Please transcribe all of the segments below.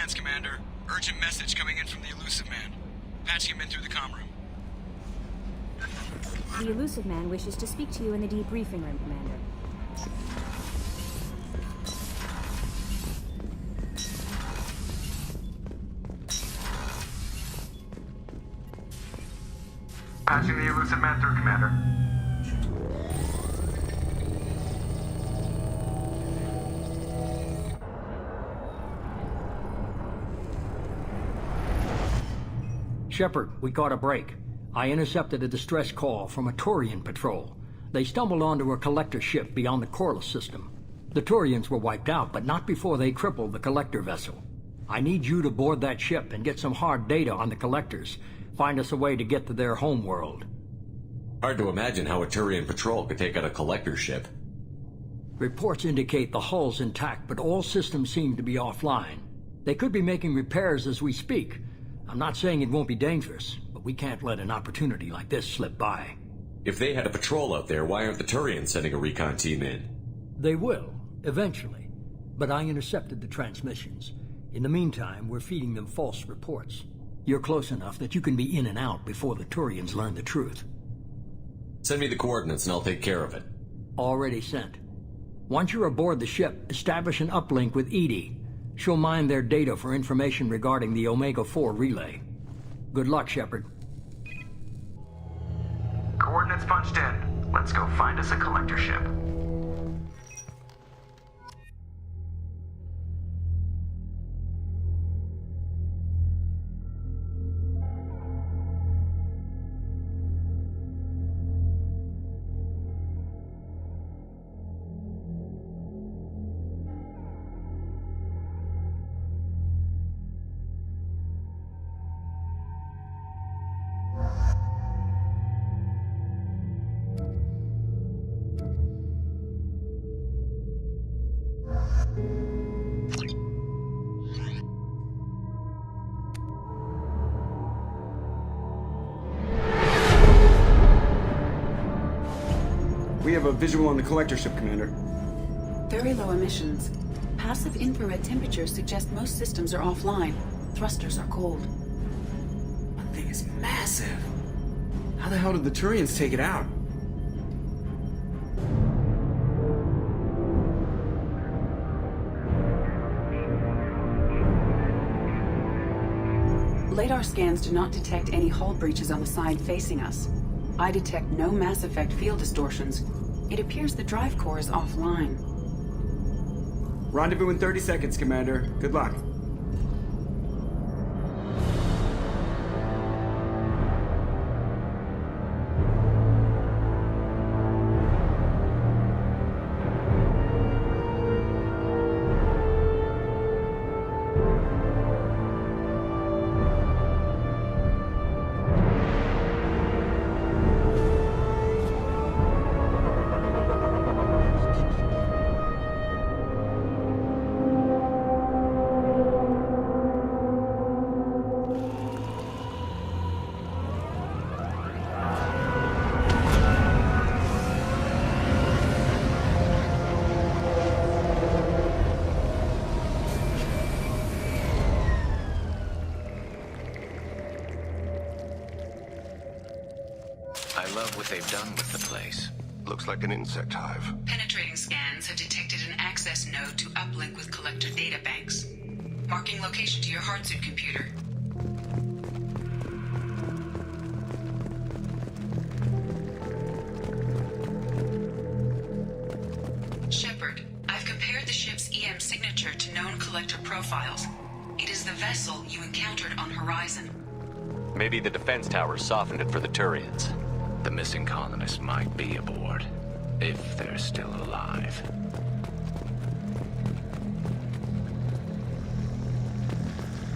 plans, Commander. Urgent message coming in from the Elusive Man. Patching him in through the comm room. The Elusive Man wishes to speak to you in the debriefing room, Commander. Patching the Elusive Man through, Commander. Shepard, we caught a break. I intercepted a distress call from a Turian patrol. They stumbled onto a collector ship beyond the Corliss system. The Turians were wiped out, but not before they crippled the collector vessel. I need you to board that ship and get some hard data on the collectors. Find us a way to get to their homeworld. Hard to imagine how a Turian patrol could take out a collector ship. Reports indicate the hull's intact, but all systems seem to be offline. They could be making repairs as we speak. I'm not saying it won't be dangerous, but we can't let an opportunity like this slip by. If they had a patrol out there, why aren't the Turians sending a recon team in? They will, eventually. But I intercepted the transmissions. In the meantime, we're feeding them false reports. You're close enough that you can be in and out before the Turians learn the truth. Send me the coordinates and I'll take care of it. Already sent. Once you're aboard the ship, establish an uplink with EDI. She'll mine their data for information regarding the Omega-4 relay. Good luck, Shepard. Coordinates punched in. Let's go find us a collector ship. We have a visual on the collector ship, Commander. Very low emissions. Passive infrared temperatures suggest most systems are offline. Thrusters are cold. That thing is massive. How the hell did the Turians take it out? Radar scans do not detect any hull breaches on the side facing us. I detect no Mass Effect field distortions. It appears the drive core is offline. Rendezvous in 30 seconds, Commander. Good luck. I love what they've done with the place. Looks like an insect hive. Penetrating scans have detected an access node to uplink with collector data banks. Marking location to your hardsuit computer. Shepard, I've compared the ship's EM signature to known collector profiles. It is the vessel you encountered on Horizon. Maybe the defense tower softened it for the Turians. The missing colonists might be aboard, if they're still alive.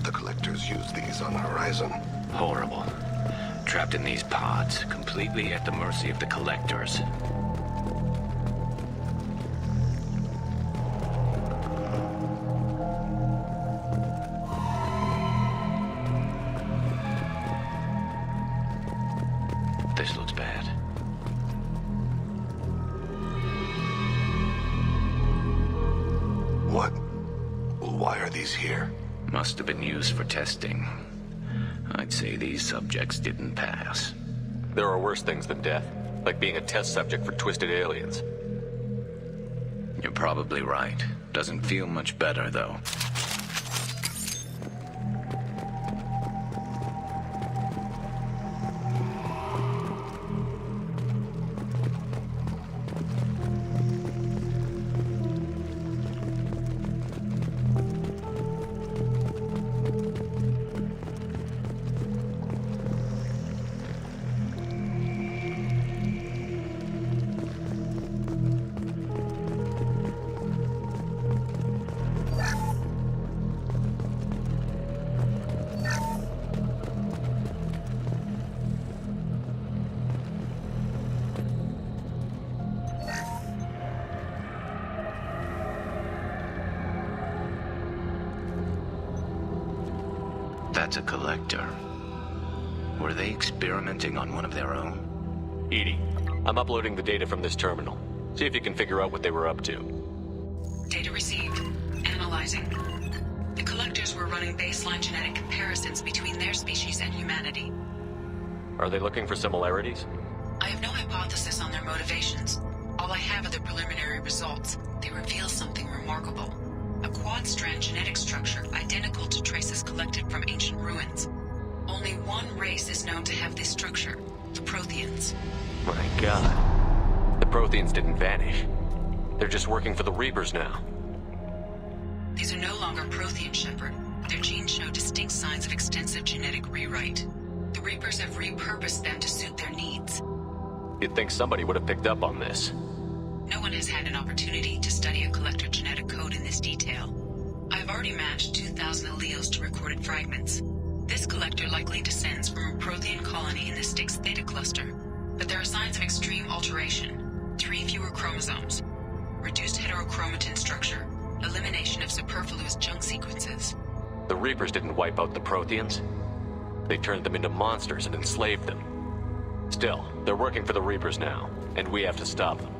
The collectors use these on Horizon. Horrible. Trapped in these pods, completely at the mercy of the collectors. This looks bad. What? Why are these here? Must have been used for testing. I'd say these subjects didn't pass. There are worse things than death, like being a test subject for twisted aliens. You're probably right. Doesn't feel much better, though. That's a collector. Were they experimenting on one of their own? EDI, I'm uploading the data from this terminal. See if you can figure out what they were up to. Data received. Analyzing. The collectors were running baseline genetic comparisons between their species and humanity. Are they looking for similarities? I have no hypothesis on their motivations. All I have are the preliminary results. They reveal something remarkable. A quad-strand genetic structure identical to traces collected from ancient ruins. Only one race is known to have this structure, the Protheans. My god. The Protheans didn't vanish. They're just working for the Reapers now. These are no longer Prothean, Shepard. Their genes show distinct signs of extensive genetic rewrite. The Reapers have repurposed them to suit their needs. You'd think somebody would have picked up on this. No one has had an opportunity to study a collector genetic code in this detail. I have already matched 2,000 alleles to recorded fragments. This collector likely descends from a Prothean colony in the Styx Theta cluster, but there are signs of extreme alteration. 3 fewer chromosomes, reduced heterochromatin structure, elimination of superfluous junk sequences. The Reapers didn't wipe out the Protheans. They turned them into monsters and enslaved them. Still, they're working for the Reapers now, and we have to stop them.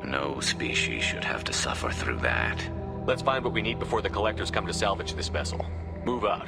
No species should have to suffer through that. Let's find what we need before the Collectors come to salvage this vessel. Move out.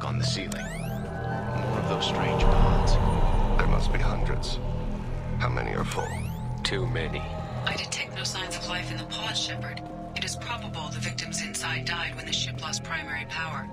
On the ceiling. More of those strange pods. There must be hundreds. How many are full? Too many. I detect no signs of life in the pod, Shepard. It is probable the victims inside died when the ship lost primary power.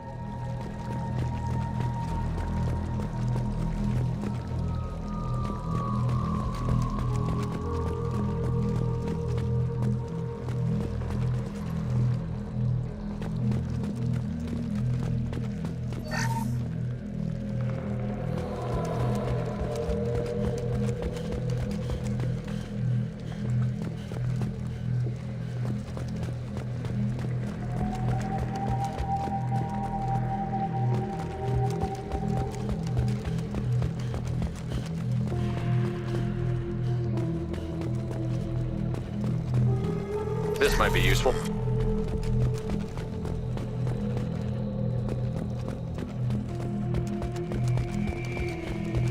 This might be useful.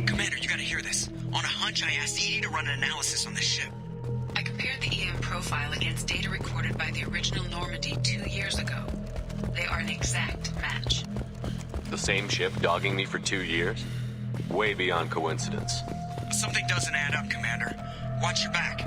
Commander, you gotta hear this. On a hunch, I asked EDI to run an analysis on this ship. I compared the EM profile against data recorded by the original Normandy 2 years ago. They are an exact match. The same ship dogging me for 2 years? Way beyond coincidence. Something doesn't add up, Commander. Watch your back.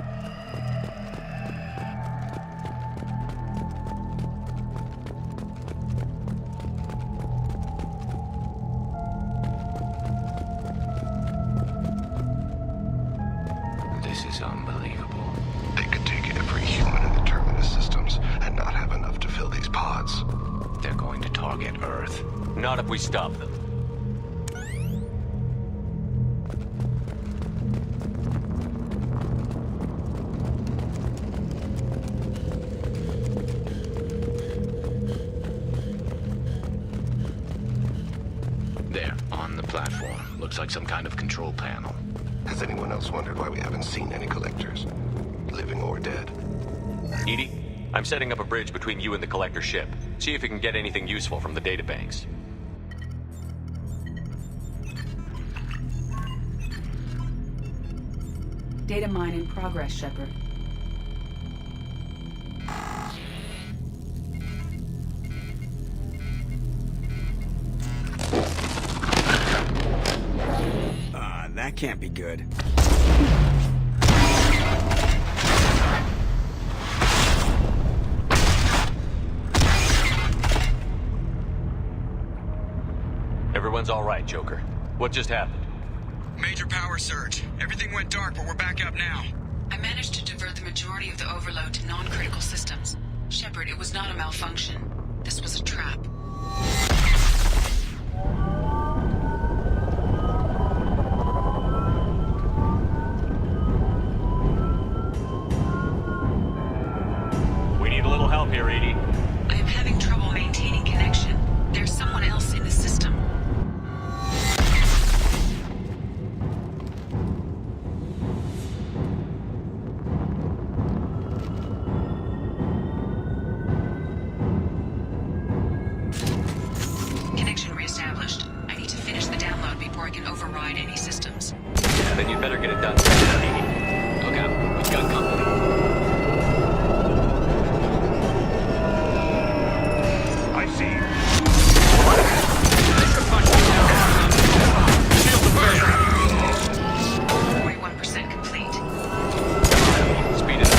This is unbelievable. They could take every human in the Terminus systems and not have enough to fill these pods. They're going to target target Earth. Not if we stop them. There, on the platform. Looks like some kind of control panel. Has anyone else wondered why we haven't seen any collectors? Living or dead? EDI, I'm setting up a bridge between you and the collector ship. See if you can get anything useful from the databanks. Data mine in progress, Shepard. That can't be good. Everyone's all right, Joker. What just happened? Major power surge. Everything went dark, but we're back up now. I managed to divert the majority of the overload to non-critical systems. Shepard, it was not a malfunction. This was a trap. We need a little help here, EDI. I am having trouble maintaining connection. There's someone else in the system. Connection reestablished. I need to finish the download before I can override any systems. Yeah, then you'd better get it done fast, EDI. Look out, we've got company. I see. Shield the barrier. 41% complete. Speed it up.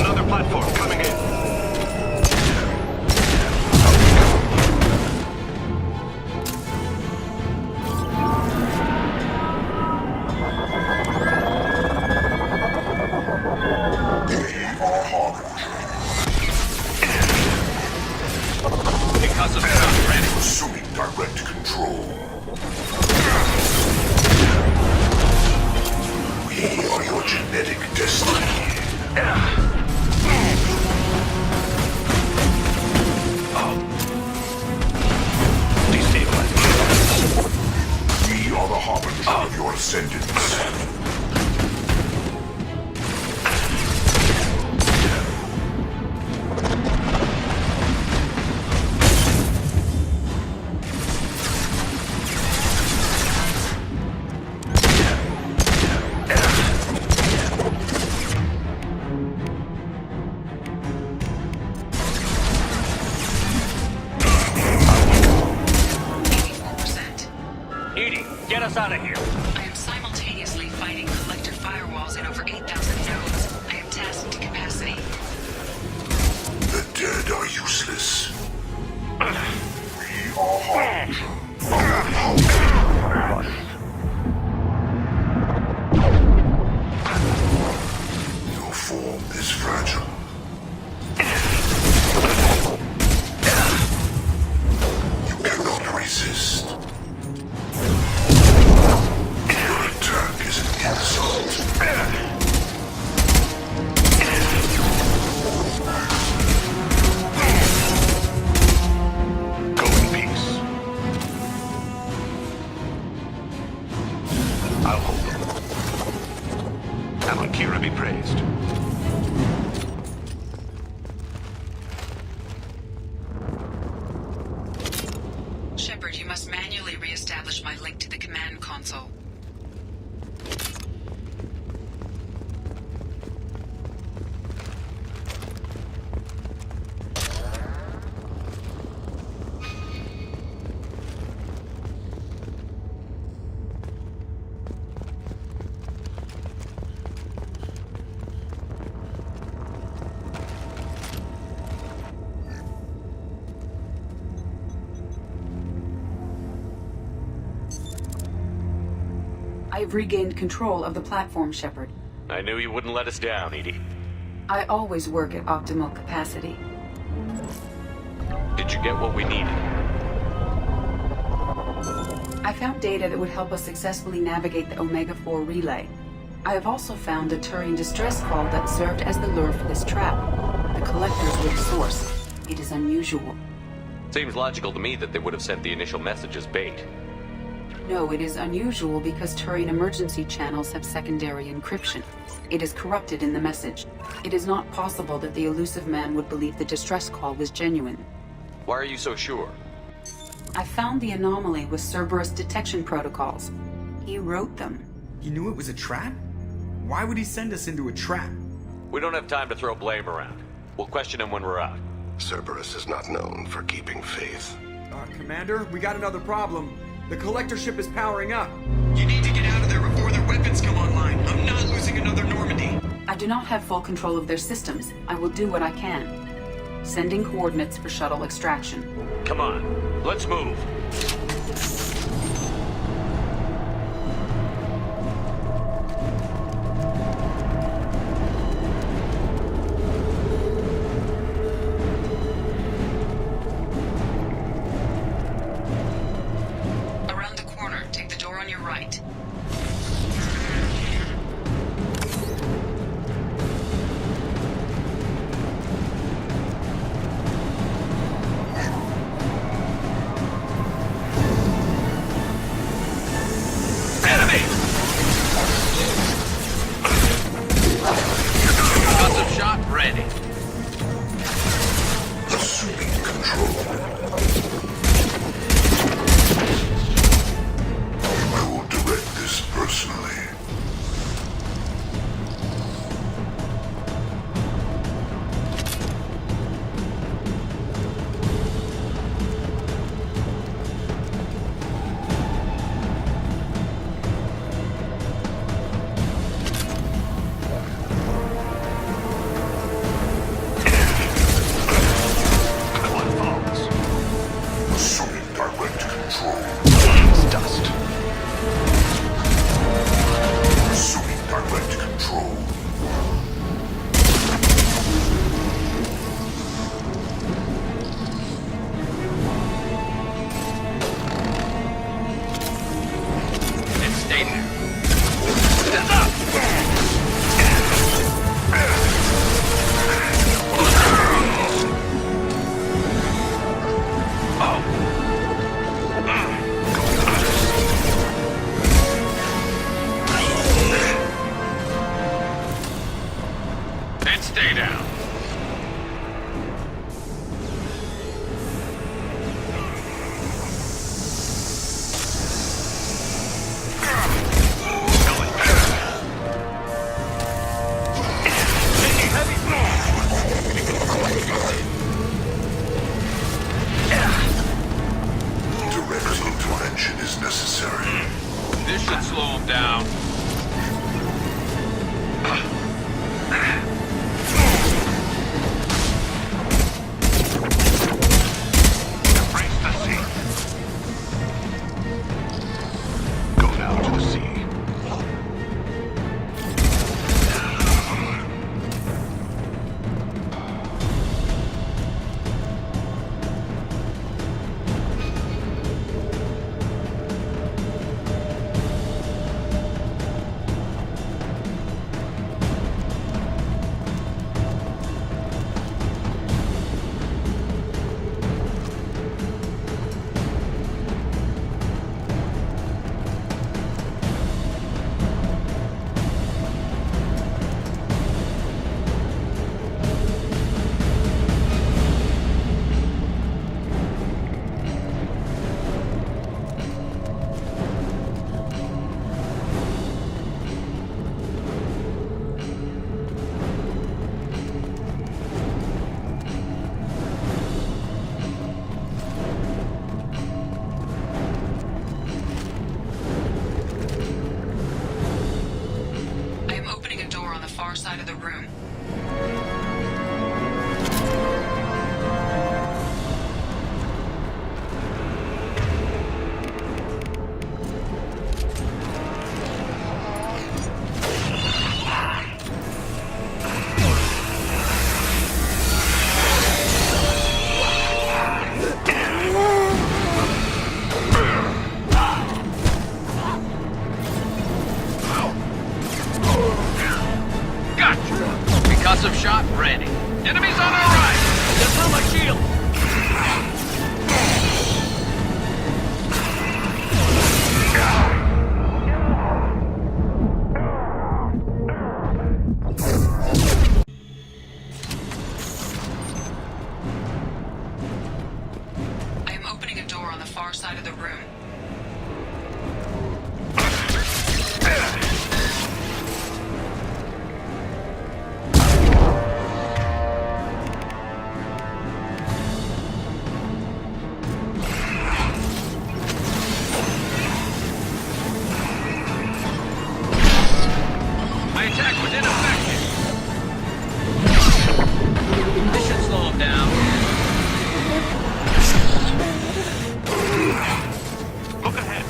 Another platform coming in. Assuming direct control. We are your genetic destiny. Destabilize. We are the harbinger of your ascendance. EDI, get us out of here. I am simultaneously fighting collector firewalls in over 8,000 nodes. I am tasked to capacity. The dead are useless. We are harbinger. Our house. Your form is fragile. You cannot resist. Your attack is an insult. Go in peace. I'll hold them. Amankira be praised. Shepard, you must manually re-establish my link to the command console. I've regained control of the platform, Shepard. I knew you wouldn't let us down, EDI. I always work at optimal capacity. Did you get what we needed? I found data that would help us successfully navigate the Omega-4 relay. I have also found a Turian distress call that served as the lure for this trap. The collectors were the source. It is unusual. Seems logical to me that they would have sent the initial message as bait. No, it is unusual because Turian emergency channels have secondary encryption. It is corrupted in the message. It is not possible that the elusive man would believe the distress call was genuine. Why are you so sure? I found the anomaly with Cerberus detection protocols. He wrote them. He knew it was a trap? Why would he send us into a trap? We don't have time to throw blame around. We'll question him when we're out. Cerberus is not known for keeping faith. Commander, we got another problem. The collector ship is powering up. You need to get out of there before their weapons come online. I'm not losing another Normandy. I do not have full control of their systems. I will do what I can. Sending coordinates for shuttle extraction. Come on, let's move. Around the corner, take the door on your right. Assuming control. I will direct this personally. Assuming direct control. Dust. Assuming direct control. And stay there. And stay down. Direct intervention is necessary. This should slow him down. Embrace the sea. Go now to the sea. I am opening a door on the far side of the room. Ready. Enemies on our right! Get through my shield! I am opening a door on the far side of the room. My attack was ineffective. This should slow him down. Look ahead.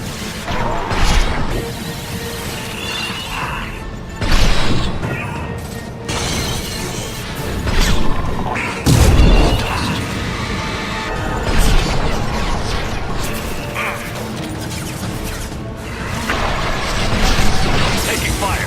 Taking fire.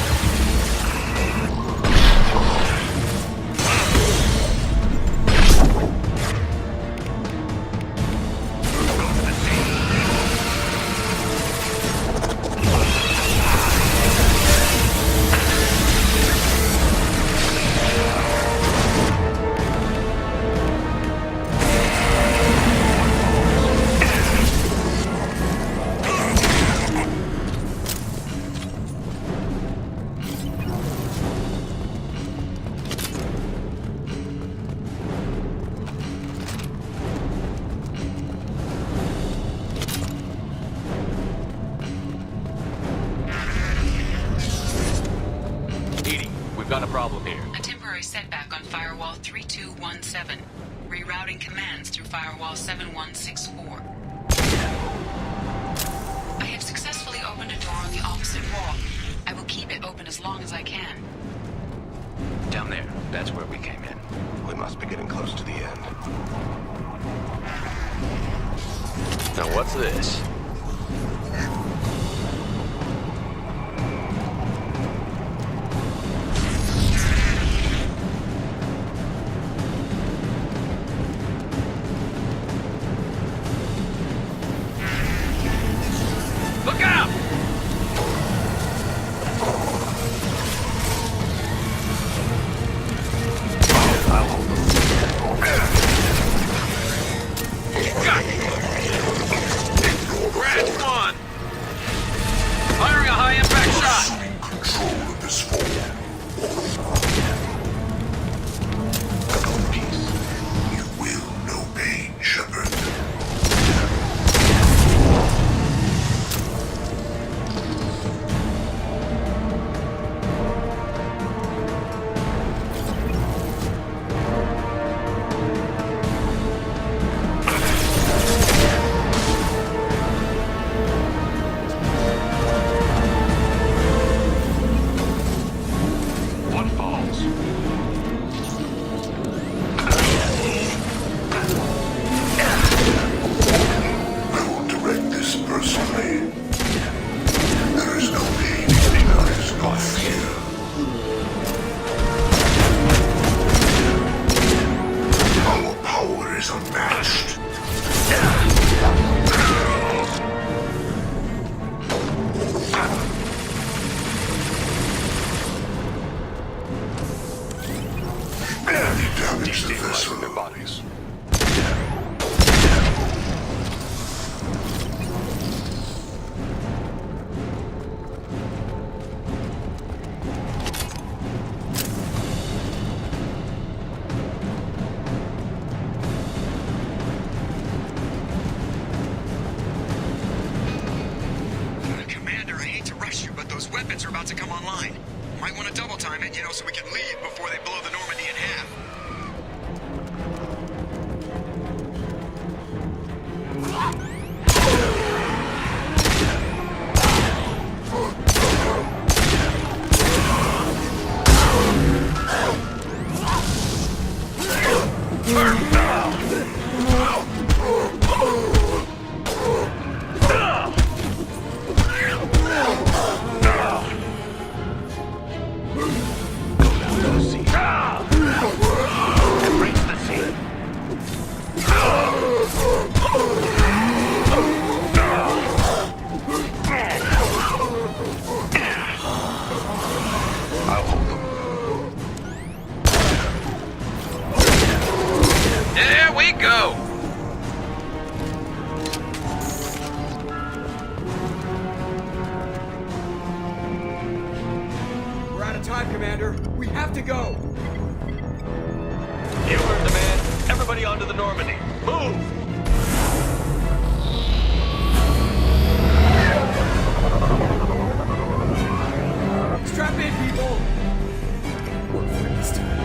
Edie, we've got a problem here. A temporary setback on Firewall 3217. Rerouting commands through Firewall 7164. I have successfully opened a door on the opposite wall. I will keep it open as long as I can. Down there. That's where we came in. We must be getting close to the end. Now what's this? Look out! Got it. Grad one! Firing a high-impact shot! Control of this form. Peace. You will know pain, Shepard. One falls. I will direct this personally. There is no pain, there is no fear. Our power is unmatched. Any damage to the vessel. Their bodies. Commander, I hate to rush you, but those weapons are about to come online. Might want to double time it, so we can leave before they blow the Normandy in half. Go down to the sea. of time, Commander. We have to go. You heard the man. Everybody onto the Normandy. Move! Strap in, people. Work for it this time.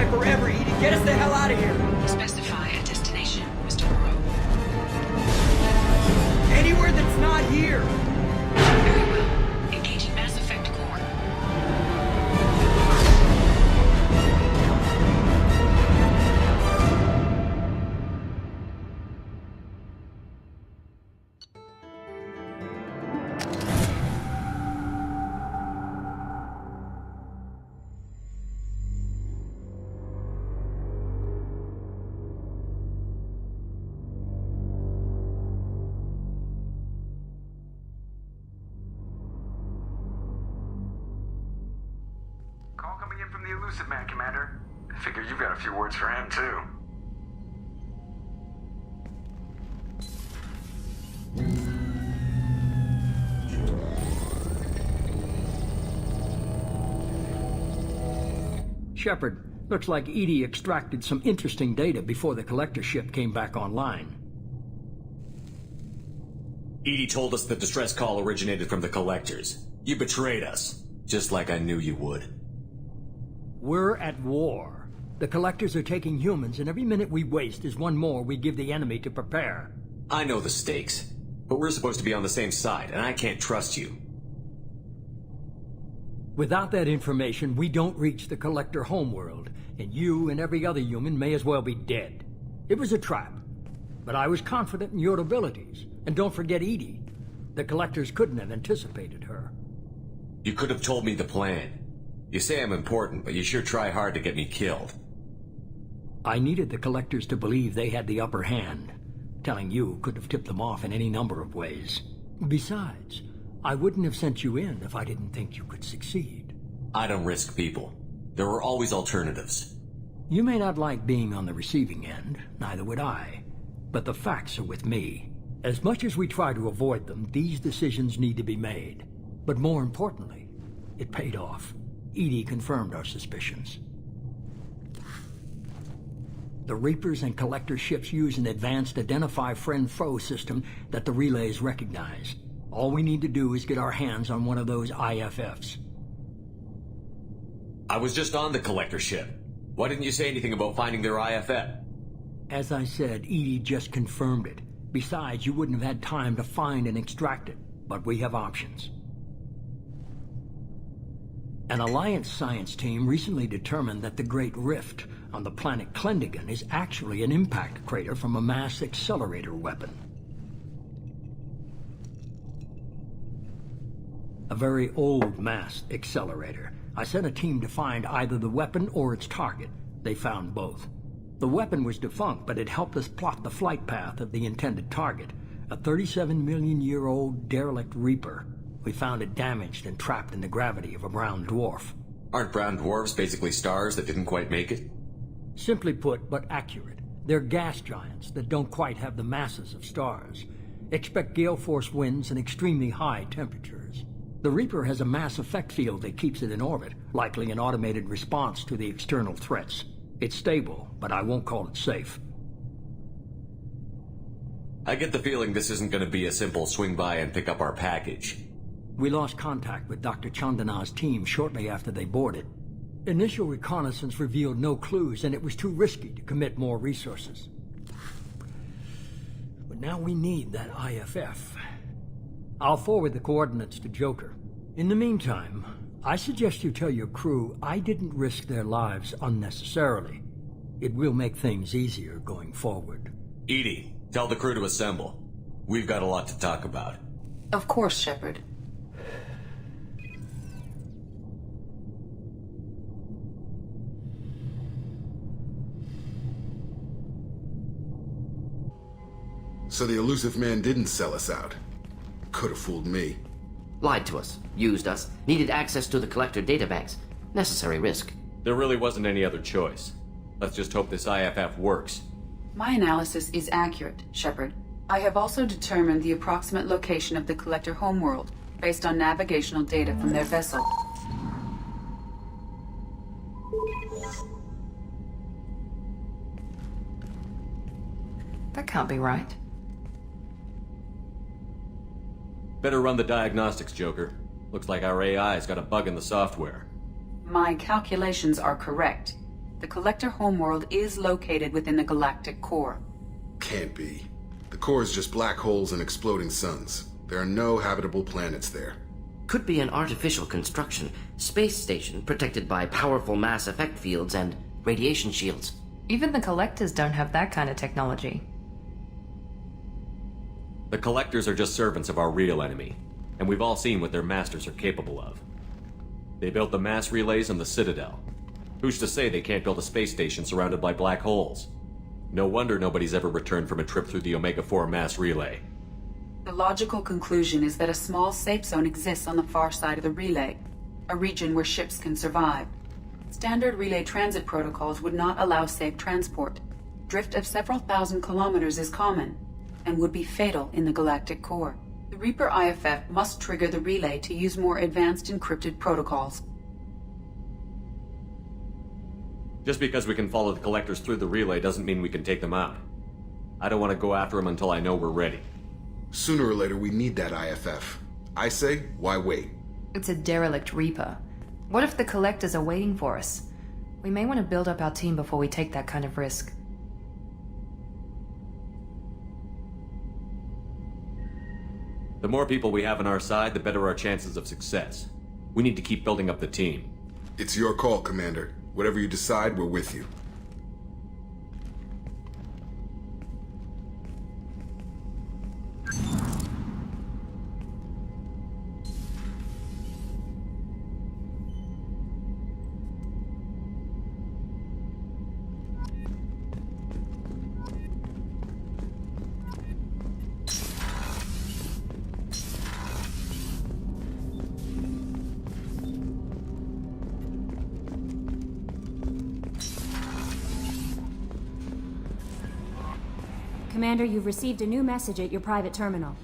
Forever, Edie. Get us the hell out of here. Specify a destination, Mr. Moreau. Anywhere that's not here. Very well. Engaging Mass Effect core. Call coming in from the Elusive Man, Commander. I figure you've got a few words for him, too. Shepard, looks like EDI extracted some interesting data before the collector ship came back online. EDI told us the distress call originated from the collectors. You betrayed us, just like I knew you would. We're at war. The collectors are taking humans, and every minute we waste is one more we give the enemy to prepare. I know the stakes, but we're supposed to be on the same side, and I can't trust you. Without that information, we don't reach the collector homeworld, and you and every other human may as well be dead. It was a trap, but I was confident in your abilities. And don't forget EDI. The collectors couldn't have anticipated her. You could have told me the plan. You say I'm important, but you sure try hard to get me killed. I needed the collectors to believe they had the upper hand. Telling you could have tipped them off in any number of ways. Besides, I wouldn't have sent you in if I didn't think you could succeed. I don't risk people. There are always alternatives. You may not like being on the receiving end, neither would I. But the facts are with me. As much as we try to avoid them, these decisions need to be made. But more importantly, it paid off. EDI confirmed our suspicions. The Reapers and Collector ships use an advanced Identify Friend-Foe system that the relays recognize. All we need to do is get our hands on one of those IFFs. I was just on the Collector ship. Why didn't you say anything about finding their IFF? As I said, EDI just confirmed it. Besides, you wouldn't have had time to find and extract it. But we have options. An Alliance science team recently determined that the Great Rift on the planet Klendagon is actually an impact crater from a mass accelerator weapon. A very old mass accelerator. I sent a team to find either the weapon or its target. They found both. The weapon was defunct, but it helped us plot the flight path of the intended target, a 37-million-year-old derelict Reaper. We found it damaged and trapped in the gravity of a brown dwarf. Aren't brown dwarfs basically stars that didn't quite make it? Simply put, but accurate. They're gas giants that don't quite have the masses of stars. Expect gale force winds and extremely high temperatures. The Reaper has a mass effect field that keeps it in orbit, likely an automated response to the external threats. It's stable, but I won't call it safe. I get the feeling this isn't going to be a simple swing by and pick up our package. We lost contact with Dr. Chandana's team shortly after they boarded. Initial reconnaissance revealed no clues, and it was too risky to commit more resources. But now we need that IFF. I'll forward the coordinates to Joker. In the meantime, I suggest you tell your crew I didn't risk their lives unnecessarily. It will make things easier going forward. EDI, tell the crew to assemble. We've got a lot to talk about. Of course, Shepard. So the Elusive Man didn't sell us out. Could have fooled me. Lied to us, used us, needed access to the Collector databanks. Necessary risk. There really wasn't any other choice. Let's just hope this IFF works. My analysis is accurate, Shepard. I have also determined the approximate location of the Collector homeworld, based on navigational data from their vessel. That can't be right. Better run the diagnostics, Joker. Looks like our AI's got a bug in the software. My calculations are correct. The Collector homeworld is located within the galactic core. Can't be. The core is just black holes and exploding suns. There are no habitable planets there. Could be an artificial construction, space station protected by powerful mass effect fields and radiation shields. Even the Collectors don't have that kind of technology. The Collectors are just servants of our real enemy, and we've all seen what their masters are capable of. They built the mass relays on the Citadel. Who's to say they can't build a space station surrounded by black holes? No wonder nobody's ever returned from a trip through the Omega-4 mass relay. The logical conclusion is that a small safe zone exists on the far side of the relay, a region where ships can survive. Standard relay transit protocols would not allow safe transport. Drift of several thousand kilometers is common, and would be fatal in the galactic core. The Reaper IFF must trigger the relay to use more advanced encrypted protocols. Just because we can follow the Collectors through the relay doesn't mean we can take them out. I don't want to go after them until I know we're ready. Sooner or later, we need that IFF. I say, why wait? It's a derelict Reaper. What if the Collectors are waiting for us? We may want to build up our team before we take that kind of risk. The more people we have on our side, the better our chances of success. We need to keep building up the team. It's your call, Commander. Whatever you decide, we're with you. Commander, you've received a new message at your private terminal.